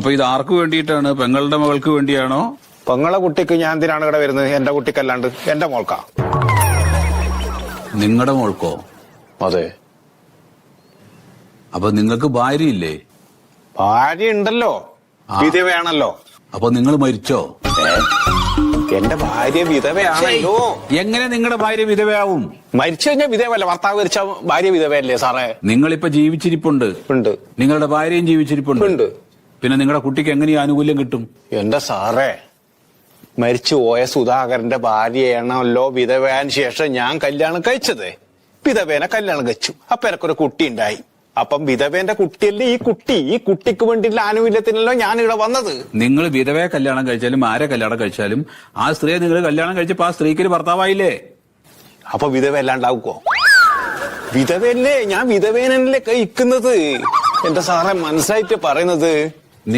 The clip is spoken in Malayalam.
അപ്പൊ ഇത് ആർക്ക് വേണ്ടിയിട്ടാണ്? പെങ്ങളുടെ മകൾക്ക് വേണ്ടിയാണോ? പെങ്ങളെ കുട്ടിക്ക് ഞാൻ എന്തിനാണ് ഇവിടെ വരുന്നത്? എന്റെ കുട്ടിക്കല്ലാണ്ട് എന്റെ മോൾക്കാ. നിങ്ങളുടെ മോൾക്കോ? അതെ. അപ്പൊ നിങ്ങൾക്ക് ഭാര്യയില്ലേ? ഭാര്യ ഉണ്ടല്ലോ, വിധവയാണല്ലോ. അപ്പൊ നിങ്ങൾ മരിച്ചോ? എന്റെ ഭാര്യ വിധവയാണല്ലോ. എങ്ങനെ നിങ്ങളുടെ ഭാര്യ വിധവയാവും? മരിച്ചു കഴിഞ്ഞാൽ വിധവയല്ല, ഭർത്താവ് മരിച്ച ഭാര്യ വിധവയല്ലേ സാറേ? നിങ്ങളിപ്പോ ജീവിച്ചിരിപ്പുണ്ട്. ഉണ്ട്. നിങ്ങളുടെ ഭാര്യയും ജീവിച്ചിരിപ്പുണ്ട്. ഉണ്ട്. പിന്നെ നിങ്ങളുടെ കുട്ടിക്ക് എങ്ങനെ ഈ ആനുകൂല്യം കിട്ടും? എന്റെ സാറേ, മരിച്ചു പോയ സുധാകരന്റെ ഭാര്യയാണല്ലോ വിധവയാന് ശേഷം ഞാൻ കല്യാണം കഴിച്ചത്. വിധവേനെ കല്യാണം കഴിച്ചു. അപ്പൊ എനക്കൊരു കുട്ടി ഉണ്ടായി. അപ്പം വിധവേന്റെ കുട്ടിയല്ലേ ഈ കുട്ടി. ഈ കുട്ടിക്ക് വേണ്ടിയുള്ള ആനുകൂല്യത്തിനല്ലോ ഞാൻ ഇവിടെ വന്നത്. നിങ്ങൾ വിധവയെ കല്യാണം കഴിച്ചാലും ആരെ കല്യാണം കഴിച്ചാലും ആ സ്ത്രീയെ നിങ്ങൾ കല്യാണം കഴിച്ചപ്പോ ആ സ്ത്രീക്ക് ഒരു ഭർത്താവായില്ലേ? അപ്പൊ വിധവ അല്ലാണ്ടാവുകോ? വിധവയല്ലേ, ഞാൻ വിധവേനല്ലേ കഴിക്കുന്നത്. എന്റെ സാറേ മനസ്സായിട്ട് പറയുന്നത്.